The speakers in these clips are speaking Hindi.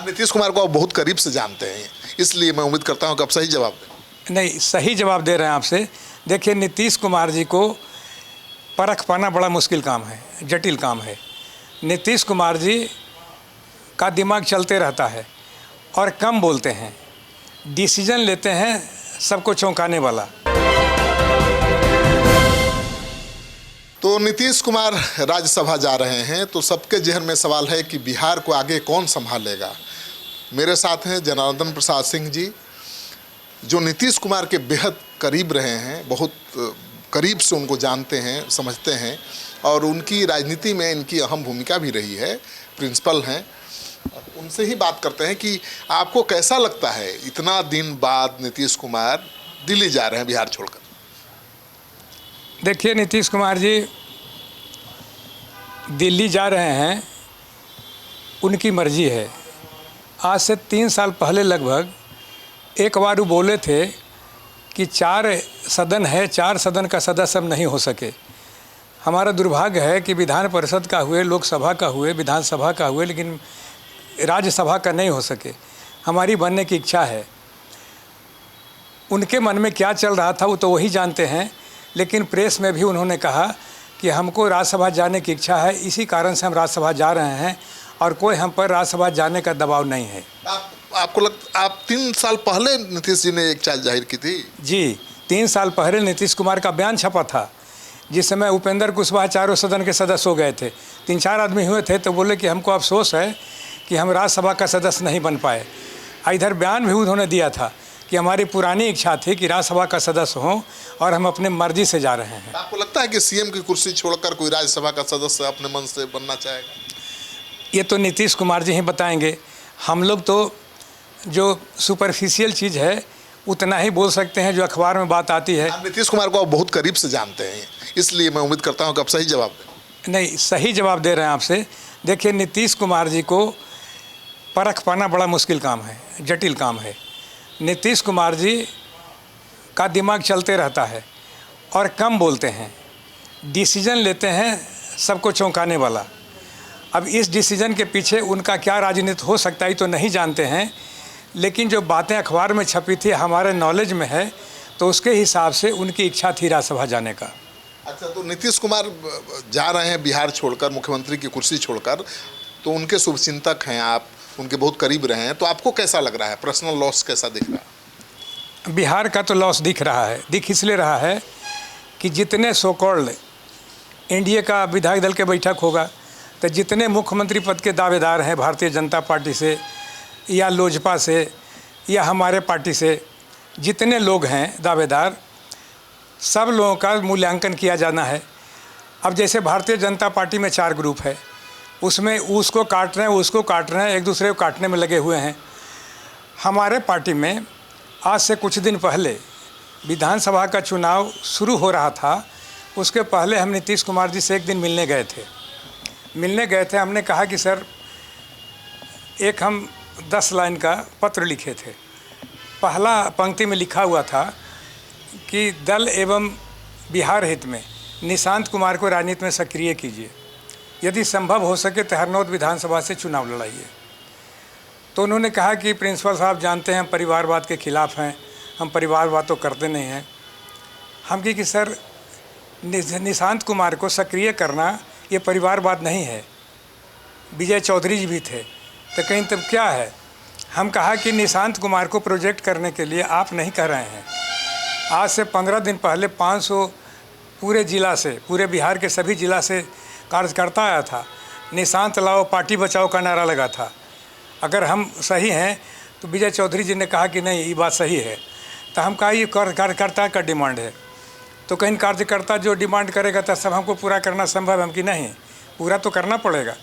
नीतीश कुमार को आप बहुत करीब से जानते हैं, इसलिए मैं उम्मीद करता हूं कि आप सही जवाब दें। नहीं, सही जवाब दे रहे हैं आपसे। देखिए, नीतीश कुमार जी को परख पाना बड़ा मुश्किल काम है, जटिल काम है। नीतीश कुमार जी का दिमाग चलते रहता है और कम बोलते हैं, डिसीजन लेते हैं सबको चौंकाने वाला। तो नीतीश कुमार राज्यसभा जा रहे हैं, तो सबके जहन में सवाल है कि बिहार को आगे कौन संभालेगा। मेरे साथ हैं जनार्दन प्रसाद सिंह जी, जो नीतीश कुमार के बेहद करीब रहे हैं, बहुत करीब से उनको जानते हैं, समझते हैं, और उनकी राजनीति में इनकी अहम भूमिका भी रही है, प्रिंसिपल हैं। उनसे ही बात करते हैं कि आपको कैसा लगता है इतना दिन बाद नीतीश कुमार दिल्ली जा रहे हैं बिहार छोड़कर। देखिए, नीतीश कुमार जी दिल्ली जा रहे हैं, उनकी मर्जी है। आज से 3 साल पहले लगभग एक बार वो बोले थे कि 4 सदन है, 4 सदन का सदस्य अब नहीं हो सके। हमारा दुर्भाग्य है कि विधान परिषद का हुए, लोकसभा का हुए, विधानसभा का हुए, लेकिन राज्यसभा का नहीं हो सके। हमारी बनने की इच्छा है। उनके मन में क्या चल रहा था वो तो वही जानते हैं, लेकिन प्रेस में भी उन्होंने कहा कि हमको राज्यसभा जाने की इच्छा है, इसी कारण से हम राज्यसभा जा रहे हैं और कोई हम पर राज्यसभा जाने का दबाव नहीं है। आपको आप 3 साल पहले नीतीश जी ने एक चाल जाहिर की थी। जी, 3 साल पहले नीतीश कुमार का बयान छपा था, जिस समय उपेंद्र कुशवाहा चारों सदन के सदस्य हो गए थे। 3-4 आदमी हुए थे तो बोले कि हमको अफसोस है कि हम राज्यसभा का सदस्य नहीं बन पाए। इधर बयान भी उन्होंने दिया था कि हमारी पुरानी इच्छा थी कि राज्यसभा का सदस्य हों और हम अपने मर्जी से जा रहे हैं। आपको लगता है कि सीएम की कुर्सी छोड़कर कोई राज्यसभा का सदस्य अपने मन से बनना चाहेगा? ये तो नीतीश कुमार जी ही बताएंगे। हम लोग तो जो सुपरफिशियल चीज़ है उतना ही बोल सकते हैं जो अखबार में बात आती है। आप नीतीश कुमार को आप बहुत करीब से जानते हैं, इसलिए मैं उम्मीद करता हूं कि आप सही जवाब दें। नहीं, सही जवाब दे रहे हैं आपसे। देखिए, नीतीश कुमार जी को परख पाना बड़ा मुश्किल काम है, जटिल काम है। नीतीश कुमार जी का दिमाग चलते रहता है और कम बोलते हैं, डिसीजन लेते हैं सबको चौंकाने वाला। अब इस डिसीजन के पीछे उनका क्या राजनीति हो सकता है तो नहीं जानते हैं, लेकिन जो बातें अखबार में छपी थी हमारे नॉलेज में है, तो उसके हिसाब से उनकी इच्छा थी राज्यसभा जाने का। अच्छा, तो नीतीश कुमार जा रहे हैं बिहार छोड़कर, मुख्यमंत्री की कुर्सी छोड़कर, तो उनके शुभचिंतक हैं आप, उनके बहुत करीब रहे हैं, तो आपको कैसा लग रहा है? पर्सनल लॉस कैसा दिख रहा है? बिहार का तो लॉस दिख रहा है, दिख इसलिए रहा है कि जितने सो कॉल्ड एनडीए का विधायक दल के बैठक होगा, तो जितने मुख्यमंत्री पद के दावेदार हैं भारतीय जनता पार्टी से या लोजपा से या हमारे पार्टी से, जितने लोग हैं दावेदार, सब लोगों का मूल्यांकन किया जाना है। अब जैसे भारतीय जनता पार्टी में 4 ग्रुप है, उसमें उसको काट रहे हैं, उसको काट रहे हैं, एक दूसरे को काटने में लगे हुए हैं। हमारे पार्टी में आज से कुछ दिन पहले विधानसभा का चुनाव शुरू हो रहा था, उसके पहले हम नीतीश कुमार जी से एक दिन मिलने गए थे। हमने कहा कि सर, एक हम 10 लाइन का पत्र लिखे थे। पहला पंक्ति में लिखा हुआ था कि दल एवं बिहार हित में निशांत कुमार को राजनीति में सक्रिय कीजिए, यदि संभव हो सके तो हरनौत विधानसभा से चुनाव लड़ाइए। तो उन्होंने कहा कि प्रिंसिपल साहब जानते हैं हम परिवारवाद के खिलाफ हैं, हम परिवारवाद तो करते नहीं हैं। हम कि सर, निशांत कुमार को सक्रिय करना ये परिवारवाद नहीं है। विजय चौधरी जी भी थे, तो कहीं तब क्या है? हम कहा कि निशांत कुमार को प्रोजेक्ट करने के लिए आप नहीं कह रहे हैं। आज से 15 दिन पहले 500 पूरे ज़िला से, पूरे बिहार के सभी ज़िला से कार्यकर्ता आया था, निशांत लाओ पार्टी बचाओ का नारा लगा था। अगर हम सही हैं तो विजय चौधरी जी ने कहा कि नहीं, ये बात सही है। तो हम कहा ये कार्यकर्ता का डिमांड है, तो कहीं कार्यकर्ता जो डिमांड करेगा तो सब हमको पूरा करना संभव है? हम कि नहीं, पूरा तो करना पड़ेगा।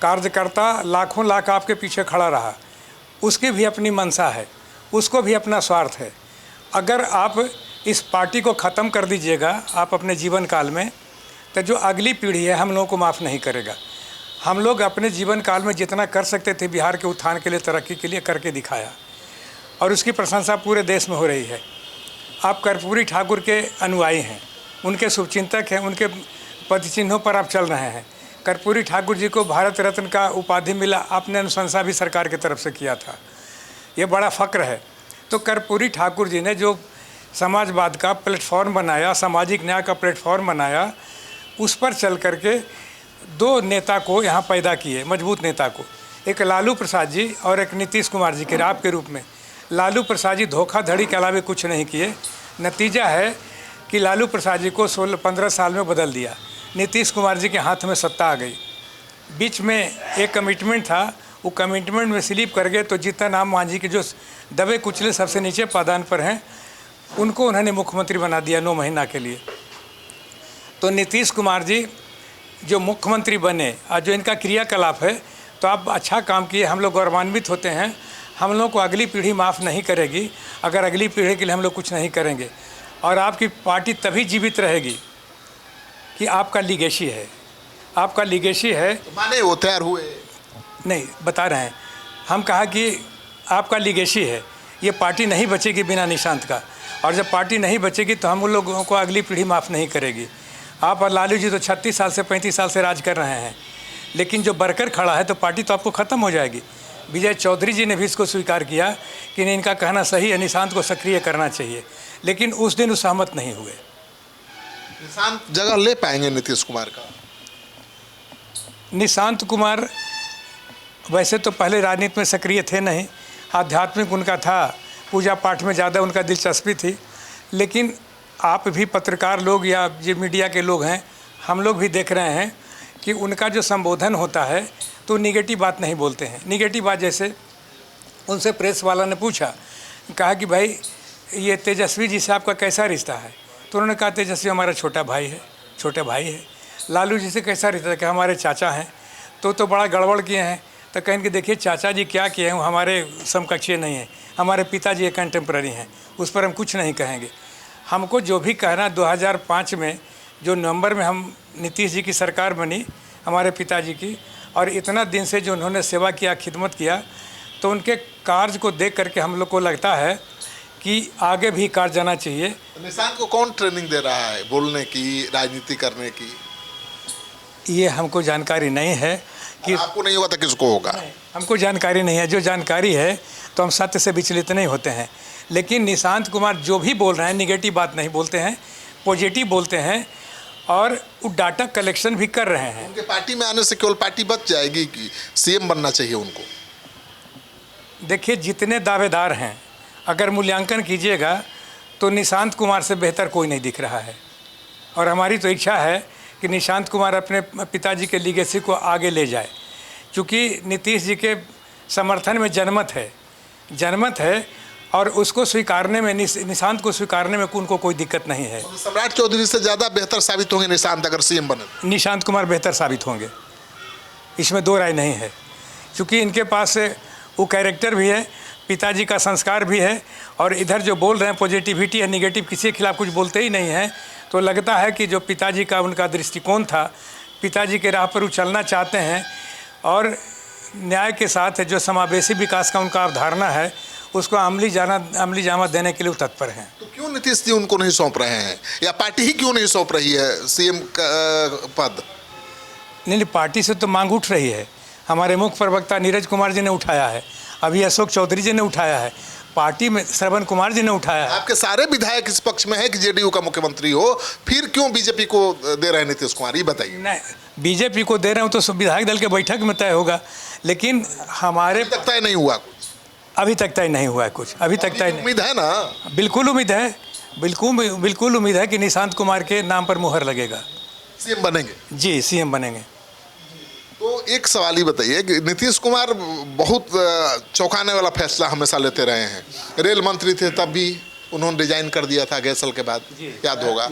कार्यकर्ता लाखों लाख आपके पीछे खड़ा रहा, उसकी भी अपनी मंशा है, उसको भी अपना स्वार्थ है। अगर आप इस पार्टी को ख़त्म कर दीजिएगा आप अपने जीवन काल में, तो जो अगली पीढ़ी है हम लोगों को माफ़ नहीं करेगा। हम लोग अपने जीवन काल में जितना कर सकते थे बिहार के उत्थान के लिए, तरक्की के लिए, करके दिखाया, और उसकी प्रशंसा पूरे देश में हो रही है। आप कर्पूरी ठाकुर के अनुयायी हैं, उनके शुभचिंतक हैं, उनके पद चिन्हों पर आप चल रहे हैं। कर्पूरी ठाकुर जी को भारत रत्न का उपाधि मिला, आपने अनुशंसा भी सरकार की तरफ से किया था, ये बड़ा फ़क्र है। तो कर्पूरी ठाकुर जी ने जो समाजवाद का प्लेटफॉर्म बनाया, सामाजिक न्याय का प्लेटफॉर्म बनाया, उस पर चल करके दो नेता को यहाँ पैदा किए, मजबूत नेता को, एक लालू प्रसाद जी और एक नीतीश कुमार जी के आप के रूप में। लालू प्रसाद जी धोखाधड़ी के अलावा कुछ नहीं किए। नतीजा है कि लालू प्रसाद जी को 16-15 साल में बदल दिया, नीतीश कुमार जी के हाथ में सत्ता आ गई। बीच में एक कमिटमेंट था, वो कमिटमेंट में स्लिप कर गए, तो जीतन राम मांझी के जो दबे कुचले सबसे नीचे पायदान पर हैं, उनको उन्होंने मुख्यमंत्री बना दिया 9 महीना के लिए। तो नीतीश कुमार जी जो मुख्यमंत्री बने और जो इनका क्रियाकलाप है, तो आप अच्छा काम किए, हम लोग गौरवान्वित होते हैं। हम लोग को अगली पीढ़ी माफ़ नहीं करेगी अगर अगली पीढ़ी के लिए हम लोग कुछ नहीं करेंगे। और आपकी पार्टी तभी जीवित रहेगी कि आपका लीगेसी है, आपका लीगेसी है। माने वो तैयार हुए नहीं, बता रहे हैं हम, कहा कि आपका लीगेसी है, ये पार्टी नहीं बचेगी बिना निशांत का। और जब पार्टी नहीं बचेगी तो हम लोगों को अगली पीढ़ी माफ़ नहीं करेगी। आप और लालू जी तो 36 साल से 35 साल से राज कर रहे हैं, लेकिन जो बरकर खड़ा है तो पार्टी तो आपको ख़त्म हो जाएगी। विजय चौधरी जी ने भी इसको स्वीकार किया कि नहीं, इनका कहना सही है, निशांत को सक्रिय करना चाहिए, लेकिन उस दिन वो सहमत नहीं हुए। निशांत जगह ले पाएंगे नीतीश कुमार का? निशांत कुमार वैसे तो पहले राजनीति में सक्रिय थे नहीं, आध्यात्मिक उनका था, पूजा पाठ में ज़्यादा उनका दिलचस्पी थी। लेकिन आप भी पत्रकार लोग या जो मीडिया के लोग हैं, हम लोग भी देख रहे हैं कि उनका जो संबोधन होता है तो निगेटिव बात नहीं बोलते हैं। निगेटिव बात जैसे उनसे प्रेस वाला ने पूछा, कहा कि भाई ये तेजस्वी जी से आपका कैसा रिश्ता है? तो उन्होंने कहा तेजस्वी हमारा छोटा भाई है, छोटे भाई है। लालू जी से कैसा रिश्ता है? कि हमारे चाचा हैं। तो बड़ा गड़बड़ किए हैं। तो कहें कि देखिए चाचा जी क्या किए हैं, वो हमारे समकक्षीय नहीं हैं, हमारे पिताजी एक कंटेम्प्रेरी हैं, उस पर हम कुछ नहीं कहेंगे। हमको जो भी कहना, 2005 में जो नवंबर में हम नीतीश जी की सरकार बनी हमारे पिताजी की, और इतना दिन से जो उन्होंने सेवा किया, खिदमत किया, तो उनके कार्य को देख करके हम लोग को लगता है कि आगे भी कार्य जाना चाहिए। निशांत को कौन ट्रेनिंग दे रहा है बोलने की, राजनीति करने की? ये हमको जानकारी नहीं है कि आपको नहीं होगा तो किसको होगा? हमको जानकारी नहीं है। जो जानकारी है तो हम सत्य से विचलित नहीं होते हैं। लेकिन निशांत कुमार जो भी बोल रहे हैं, निगेटिव बात नहीं बोलते हैं, पॉजिटिव बोलते हैं, और वो डाटा कलेक्शन भी कर रहे हैं। उनके पार्टी में आने से केवल पार्टी बच जाएगी कि सीएम बनना चाहिए उनको? देखिए, जितने दावेदार हैं, अगर मूल्यांकन कीजिएगा तो निशांत कुमार से बेहतर कोई नहीं दिख रहा है। और हमारी तो इच्छा है कि निशांत कुमार अपने पिताजी के लीगेसी को आगे ले जाए, क्योंकि नीतीश जी के समर्थन में जनमत है, और उसको स्वीकारने में, निशांत को स्वीकारने में उनको कोई दिक्कत नहीं है। सम्राट चौधरी से ज़्यादा बेहतर साबित होंगे निशांत अगर सीएम बने? निशांत कुमार बेहतर साबित होंगे, इसमें दो राय नहीं है, क्योंकि इनके पास वो कैरेक्टर भी है, पिताजी का संस्कार भी है, और इधर जो बोल रहे हैं पॉजिटिविटी है, निगेटिव किसी के खिलाफ कुछ बोलते ही नहीं हैं। तो लगता है कि जो पिताजी का उनका दृष्टिकोण था, पिताजी के राह पर वो चलना चाहते हैं, और न्याय के साथ जो समावेशी विकास का उनका अवधारणा है, उसको अमली जामा देने के लिए तत्पर हैं। तो क्यों नीतीश जी उनको नहीं सौंप रहे हैं, या पार्टी ही क्यों नहीं सौंप रही है सीएम का पद? नहीं, पार्टी से तो मांग उठ रही है। हमारे मुख्य प्रवक्ता नीरज कुमार जी ने उठाया है, अभी अशोक चौधरी जी ने उठाया है, पार्टी में श्रवण कुमार जी ने उठाया है। आपके सारे विधायक इस पक्ष में है कि जेडीयू का मुख्यमंत्री हो, फिर क्यों बीजेपी को दे रहे हैं नीतीश कुमार, ये बताइए। नहीं, बीजेपी को दे रहे हो तो सब विधायक दल के बैठक में तय होगा, लेकिन हमारे अभी तक तय नहीं हुआ कुछ? अभी तक तय नहीं हुआ है कुछ, अभी तक तय नहीं। उम्मीद है ना? बिल्कुल उम्मीद है, बिल्कुल उम्मीद है कि निशांत कुमार के नाम पर मुहर लगेगा, सीएम बनेंगे। जी सीएम बनेंगे। तो एक सवाल ही बताइए कि नीतीश कुमार बहुत चौंकाने वाला फैसला हमेशा लेते रहे हैं। रेल मंत्री थे तब भी उन्होंने रिजाइन कर दिया था गैसल के बाद, याद होगा।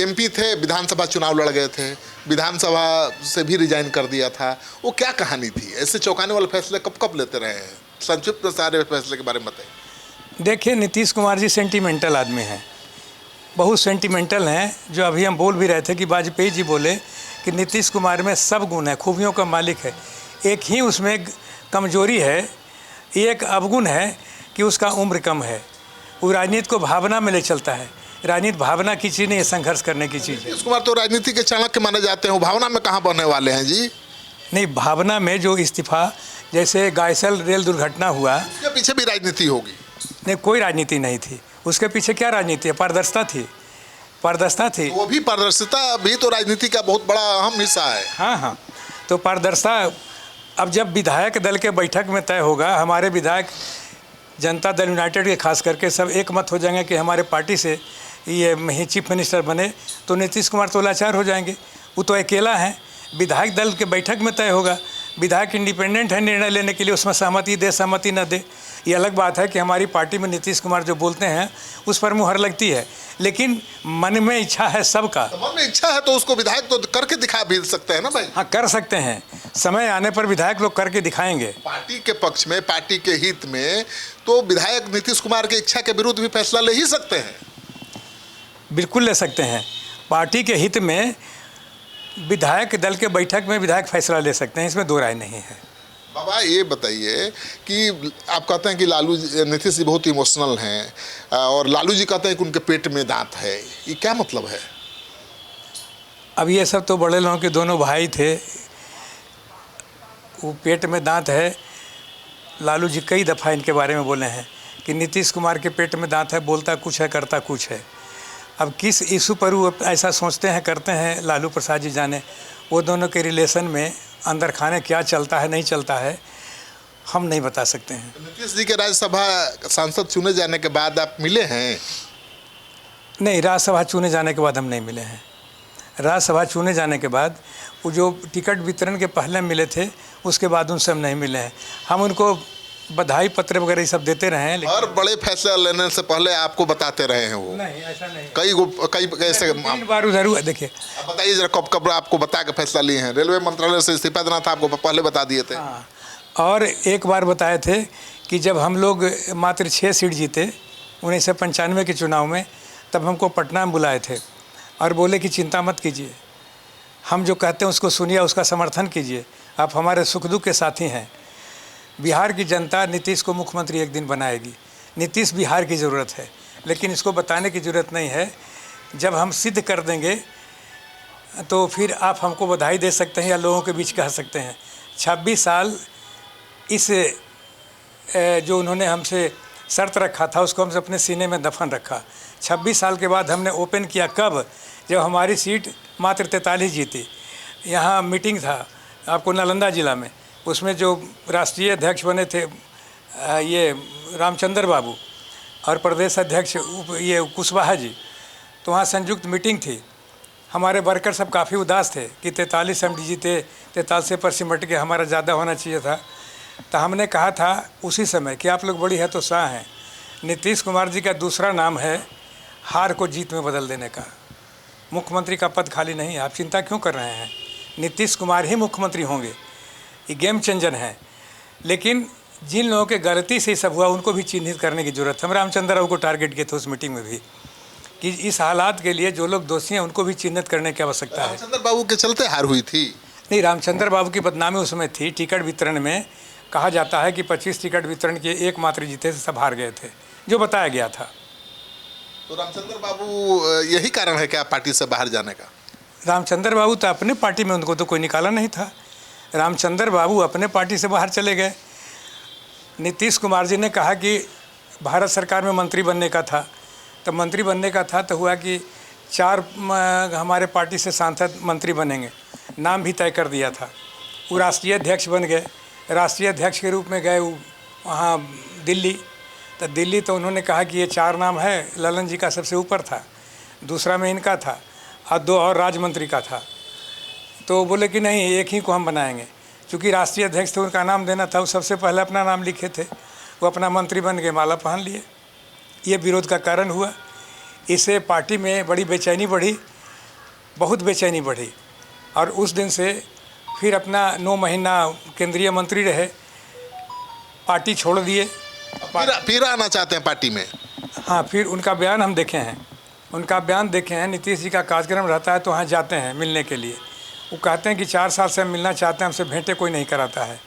एमपी थे, विधानसभा चुनाव लड़ गए थे, विधानसभा से भी रिजाइन कर दिया था। वो क्या कहानी थी? ऐसे चौंकाने वाले फैसले कब कब लेते रहे हैं? संक्षिप्त सारे फैसले के बारे में बताइए। देखिए, नीतीश कुमार जी सेंटिमेंटल आदमी हैं, बहुत सेंटिमेंटल हैं। जो अभी हम बोल भी रहे थे कि वाजपेयी जी बोले कि नीतीश कुमार में सब गुण है, खूबियों का मालिक है, एक ही उसमें कमजोरी है, एक अवगुण है कि उसका उम्र कम है। वो राजनीति को भावना में ले चलता है, राजनीति भावना की चीज़ नहीं है, संघर्ष करने की चीज़ है। नीतीश कुमार तो राजनीति के चाणक्य माने जाते हैं, वो भावना में कहाँ बनने वाले हैं जी? नहीं, भावना में जो इस्तीफा, जैसे गायसल रेल दुर्घटना हुआ, उसके पीछे भी राजनीति होगी। नहीं, कोई राजनीति नहीं थी उसके पीछे। क्या राजनीति है? पारदर्शिता थी, पारदर्शिता थी। वो भी पारदर्शिता भी तो राजनीति का बहुत बड़ा अहम हिस्सा है। हाँ हाँ, तो पारदर्शिता। अब जब विधायक दल के बैठक में तय होगा, हमारे विधायक जनता दल यूनाइटेड के खास करके सब एक मत हो जाएंगे कि हमारे पार्टी से ये चीफ मिनिस्टर बने, तो नीतीश कुमार तो लाचार हो जाएंगे। वो तो अकेला है। विधायक दल के बैठक में तय होगा, विधायक इंडिपेंडेंट है निर्णय लेने के लिए, उसमें सहमति दे सहमति न दे। ये अलग बात है कि हमारी पार्टी में नीतीश कुमार जो बोलते हैं उस पर मुहर लगती है, लेकिन मन में इच्छा है सबका। तो मन में इच्छा है तो उसको विधायक तो करके दिखा भी सकते हैं ना भाई। हाँ, कर सकते हैं, समय आने पर विधायक लोग करके दिखाएंगे। पार्टी के पक्ष में, पार्टी के हित में तो विधायक नीतीश कुमार की इच्छा के विरुद्ध भी फैसला ले ही सकते हैं। बिल्कुल ले सकते हैं। पार्टी के हित में विधायक दल के बैठक में विधायक फैसला ले सकते हैं, इसमें दो राय नहीं है। बाबा ये बताइए कि आप कहते हैं कि नीतीश जी बहुत इमोशनल हैं और लालू जी कहते हैं कि उनके पेट में दांत है, ये क्या मतलब है? अब ये सब तो बड़े लोगों के दोनों भाई थे, वो पेट में दांत है। लालू जी कई दफ़ा इनके बारे में बोले हैं कि नीतीश कुमार के पेट में दांत है, बोलता कुछ है करता कुछ है। अब किस इशू पर वो ऐसा सोचते हैं करते हैं, लालू प्रसाद जी जाने। वो दोनों के रिलेशन में अंदर खाने क्या चलता है नहीं चलता है, हम नहीं बता सकते हैं। नीतीश जी के राज्यसभा सांसद चुने जाने के बाद आप मिले हैं? नहीं, राज्यसभा चुने जाने के बाद हम नहीं मिले हैं। राज्यसभा चुने जाने के बाद वो जो टिकट वितरण के पहले मिले थे, उसके बाद उनसे हम नहीं मिले हैं। हम उनको बधाई पत्र वगैरह ये सब देते रहे हैं, लेकिन हर बड़े फैसले लेने से पहले आपको बताते रहे हैं वो? नहीं, ऐसा नहीं। कई ऐसे 3 बार उधर हुआ। देखिए, आप बताइए जरा, कब कब आपको बता के फैसला लिए हैं? रेलवे मंत्रालय से इस्तीफा देना था, आपको पहले बता दिए थे। हाँ, और एक बार बताए थे कि जब हम लोग मात्र 6 सीट जीते 1995 के चुनाव में, तब हमको पटना में बुलाए थे और बोले कि चिंता मत कीजिए, हम जो कहते हैं उसको सुनिए, उसका समर्थन कीजिए, आप हमारे सुख दुख के साथी हैं। बिहार की जनता नीतीश को मुख्यमंत्री एक दिन बनाएगी। नीतीश बिहार की ज़रूरत है, लेकिन इसको बताने की ज़रूरत नहीं है। जब हम सिद्ध कर देंगे तो फिर आप हमको बधाई दे सकते हैं या लोगों के बीच कह सकते हैं। 26 साल इस जो उन्होंने हमसे शर्त रखा था उसको हमसे अपने सीने में दफन रखा। 26 साल के बाद हमने ओपन किया, कब? जब हमारी सीट मात्र 43 जीती। यहाँ मीटिंग था आपको नालंदा ज़िला में, उसमें जो राष्ट्रीय अध्यक्ष बने थे ये रामचंद्र बाबू और प्रदेश अध्यक्ष ये कुशवाहा जी, तो वहाँ संयुक्त मीटिंग थी। हमारे वर्कर सब काफ़ी उदास थे कि 43 हम जीते, 43 पर सिमट के हमारा ज़्यादा होना चाहिए था। तो हमने कहा था उसी समय कि आप लोग बड़ी है तो शाह हैं। नीतीश कुमार जी का दूसरा नाम है हार को जीत में बदल देने का। मुख्यमंत्री का पद खाली नहीं है, आप चिंता क्यों कर रहे हैं? नीतीश कुमार ही मुख्यमंत्री होंगे, ये गेम चेंजर हैं। लेकिन जिन लोगों के गलती से सब हुआ उनको भी चिन्हित करने की ज़रूरत है। हम रामचंद्र राव को टारगेट किए थे उस मीटिंग में भी कि इस हालात के लिए जो लोग दोषी हैं उनको भी चिन्हित करने की आवश्यकता है। रामचंद्र बाबू के चलते हार हुई थी? नहीं, रामचंद्र बाबू की बदनामी उसमें थी। टिकट वितरण में कहा जाता है कि 25 टिकट वितरण के एकमात्र जीते थे, सब हार गए थे, जो बताया गया था। तो रामचंद्र बाबू यही कारण है क्या पार्टी से बाहर जाने का? रामचंद्र बाबू तो अपने पार्टी में, उनको तो कोई निकाला नहीं था। रामचंद्र बाबू अपने पार्टी से बाहर चले गए। नीतीश कुमार जी ने कहा कि भारत सरकार में मंत्री बनने का था, तो मंत्री बनने का था तो हुआ कि 4 हमारे पार्टी से सांसद मंत्री बनेंगे, नाम भी तय कर दिया था। वो राष्ट्रीय अध्यक्ष बन गए। राष्ट्रीय अध्यक्ष के रूप में गए वहाँ दिल्ली, तो दिल्ली तो उन्होंने कहा कि ये 4 नाम है, ललन जी का सबसे ऊपर था, दूसरा में इनका था और 2 और राज्य मंत्री का था। तो बोले कि नहीं, एक ही को हम बनाएंगे। चूँकि राष्ट्रीय अध्यक्ष थे, उनका नाम देना था, वो सबसे पहले अपना नाम लिखे थे, वो अपना मंत्री बन गए, माला पहन लिए। ये विरोध का कारण हुआ। इससे पार्टी में बड़ी बेचैनी बढ़ी, बहुत बेचैनी बढ़ी। और उस दिन से फिर अपना 9 महीना केंद्रीय मंत्री रहे, पार्टी छोड़ दिए। फिर आना चाहते हैं पार्टी में? हाँ, फिर उनका बयान हम देखे हैं, उनका बयान देखे हैं। नीतीश जी का कार्यक्रम रहता है तो वहाँ जाते हैं मिलने के लिए। वो कहते हैं कि 4 साल से हम मिलना चाहते हैं, हमसे भेंटें कोई नहीं कराता है।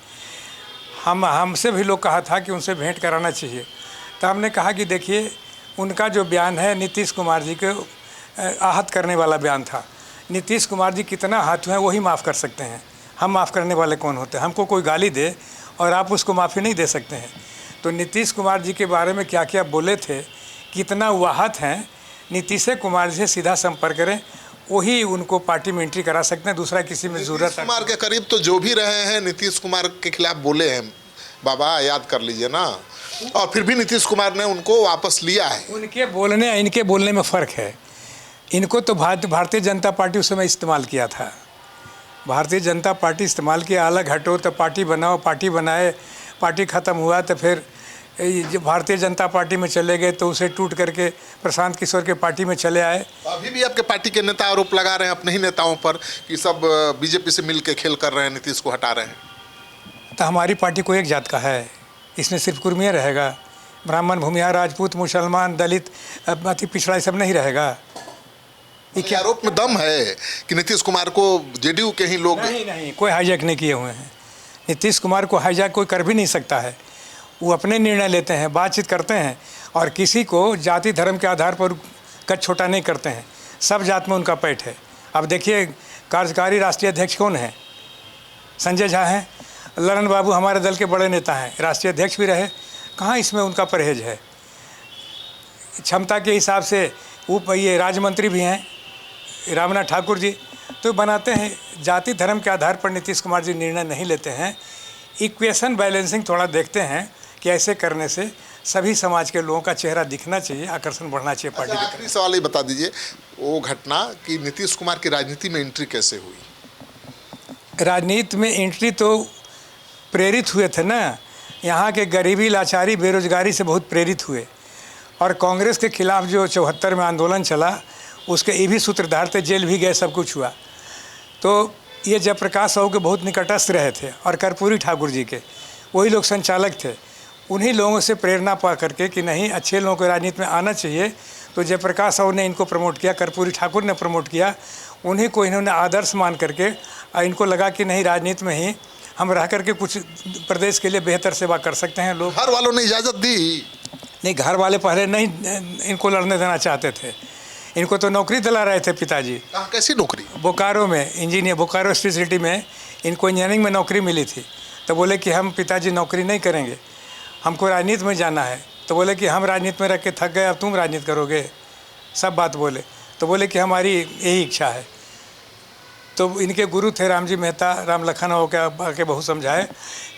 हमसे भी लोग कहा था कि उनसे भेंट कराना चाहिए। तो हमने कहा कि देखिए, उनका जो बयान है नीतीश कुमार जी को आहत करने वाला बयान था। नीतीश कुमार जी कितना हाथ हैं वही माफ़ कर सकते हैं, हम माफ़ करने वाले कौन होते हैं? हमको कोई गाली दे और आप उसको माफ़ी नहीं दे सकते हैं। तो नीतीश कुमार जी के बारे में क्या क्या बोले थे, कितना वाहत हैं, नीतीश कुमार जी से सीधा संपर्क करें, वही उनको पार्टी में एंट्री करा सकते हैं, दूसरा किसी में ज़रूरत। नीतीश कुमार के करीब तो जो भी रहे हैं नीतीश कुमार के खिलाफ बोले हैं, बाबा याद कर लीजिए ना, और फिर भी नीतीश कुमार ने उनको वापस लिया है। उनके बोलने इनके बोलने में फ़र्क है। इनको तो भारतीय जनता पार्टी उस समय इस्तेमाल किया था, भारतीय जनता पार्टी इस्तेमाल किया, अलग हटो तो पार्टी बनाओ, पार्टी बनाए, पार्टी ख़त्म हुआ तो फिर जब भारतीय जनता पार्टी में चले गए तो उसे टूट करके प्रशांत किशोर के पार्टी में चले आए। अभी भी आपके पार्टी के नेता आरोप लगा रहे हैं अपने ही नेताओं पर कि सब बीजेपी से मिल के खेल कर रहे हैं, नीतीश को हटा रहे हैं। तो हमारी पार्टी को एक जात का है, इसमें सिर्फ कुर्मिया रहेगा, ब्राह्मण, भूमिहार, राजपूत, मुसलमान, दलित, अति पिछड़ा सब नहीं रहेगा। ये आरोप में दम है कि नीतीश कुमार को जेडीयू के ही लोग नहीं, कोई हाईजैक नहीं किए हुए हैं। नीतीश कुमार को हाईजैक कोई कर भी नहीं सकता है। वो अपने निर्णय लेते हैं, बातचीत करते हैं और किसी को जाति धर्म के आधार पर कद छोटा नहीं करते हैं। सब जात में उनका पैठ है। अब देखिए कार्यकारी राष्ट्रीय अध्यक्ष कौन है? संजय झा हैं। ललन बाबू हमारे दल के बड़े नेता हैं, राष्ट्रीय अध्यक्ष भी रहे। कहाँ इसमें उनका परहेज है? क्षमता के हिसाब से ये राज्य मंत्री भी हैं रामनाथ ठाकुर जी, तो बनाते हैं। जाति धर्म के आधार पर नीतीश कुमार जी निर्णय नहीं लेते हैं। इक्वेशन बैलेंसिंग थोड़ा देखते हैं कि ऐसे करने से सभी समाज के लोगों का चेहरा दिखना चाहिए, आकर्षण बढ़ना चाहिए पार्टी की। आखिरी सवाल ये बता दीजिए, वो घटना कि नीतीश कुमार की राजनीति में एंट्री कैसे हुई? राजनीति में एंट्री तो प्रेरित हुए थे ना, यहाँ के गरीबी, लाचारी, बेरोजगारी से बहुत प्रेरित हुए और कांग्रेस के खिलाफ जो 74 में आंदोलन चला उसके ये भी सूत्रधार थे, जेल भी गए, सब कुछ हुआ। तो ये जयप्रकाश साहू के बहुत निकटस्थ रहे थे और कर्पूरी ठाकुर जी के, वही लोग संचालक थे। उन्हीं लोगों से प्रेरणा पा करके कि नहीं अच्छे लोगों को राजनीति में आना चाहिए, तो जयप्रकाश साहू ने इनको प्रमोट किया, कर्पूरी ठाकुर ने प्रमोट किया। उन्हीं को इन्होंने आदर्श मान करके इनको लगा कि नहीं राजनीति में ही हम रह करके कुछ प्रदेश के लिए बेहतर सेवा कर सकते हैं। लोग, घर वालों ने इजाज़त दी? नहीं, घर वाले पहले नहीं इनको लड़ने देना चाहते थे। इनको तो नौकरी दिला रहे थे पिताजी। कहाँ, कैसी नौकरी? बोकारो में इंजीनियर, बोकारो स्टील सिटी में इनको इंजीनियरिंग में नौकरी मिली थी। तो बोले कि हम पिताजी नौकरी नहीं करेंगे, हमको राजनीति में जाना है। तो बोले कि हम राजनीति में रख के थक गए, अब तुम राजनीति करोगे, सब बात बोले। तो बोले कि हमारी यही इच्छा है। तो इनके गुरु थे रामजी मेहता, राम लखन हो के बहुत समझाए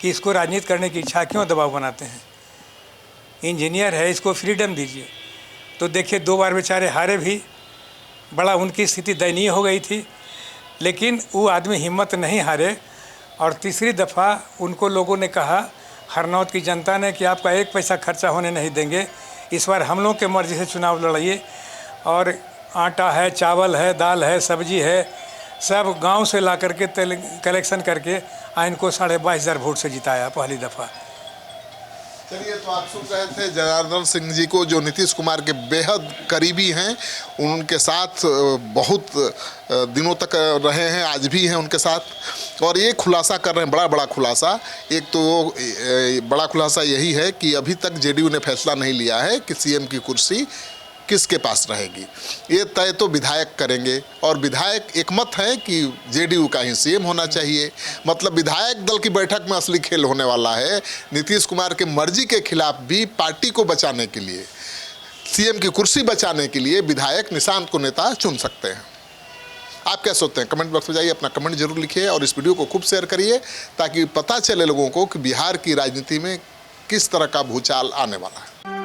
कि इसको राजनीति करने की इच्छा क्यों दबाव बनाते हैं, इंजीनियर है, इसको फ्रीडम दीजिए। तो देखिए 2 बार बेचारे हारे भी, बड़ा उनकी स्थिति दयनीय हो गई थी, लेकिन वो आदमी हिम्मत नहीं हारे और तीसरी दफ़ा उनको लोगों ने कहा, हरनौत की जनता ने, कि आपका 1 पैसा खर्चा होने नहीं देंगे, इस बार हम लोग के मर्जी से चुनाव लड़ाइए। और आटा है, चावल है, दाल है, सब्जी है, सब गांव से ला करके कलेक्शन करके इनको 22,500 वोट से जिताया पहली दफ़ा। चलिए, तो आप सुन रहे थे जनार्दन सिंह जी को, जो नीतीश कुमार के बेहद करीबी हैं, उनके साथ बहुत दिनों तक रहे हैं, आज भी हैं उनके साथ, और ये खुलासा कर रहे हैं, बड़ा खुलासा। एक तो बड़ा खुलासा यही है कि अभी तक जेडीयू ने फैसला नहीं लिया है कि सीएम की कुर्सी किसके पास रहेगी, ये तय तो विधायक करेंगे। और विधायक एकमत है कि जेडीयू का ही सीएम होना चाहिए। मतलब विधायक दल की बैठक में असली खेल होने वाला है। नीतीश कुमार के मर्जी के खिलाफ भी पार्टी को बचाने के लिए, सीएम की कुर्सी बचाने के लिए विधायक निशांत को नेता चुन सकते हैं। आप क्या सोचते हैं? कमेंट बॉक्स में जाइए, अपना कमेंट जरूर लिखिए और इस वीडियो को खूब शेयर करिए, ताकि पता चले लोगों को कि बिहार की राजनीति में किस तरह का भूचाल आने वाला है।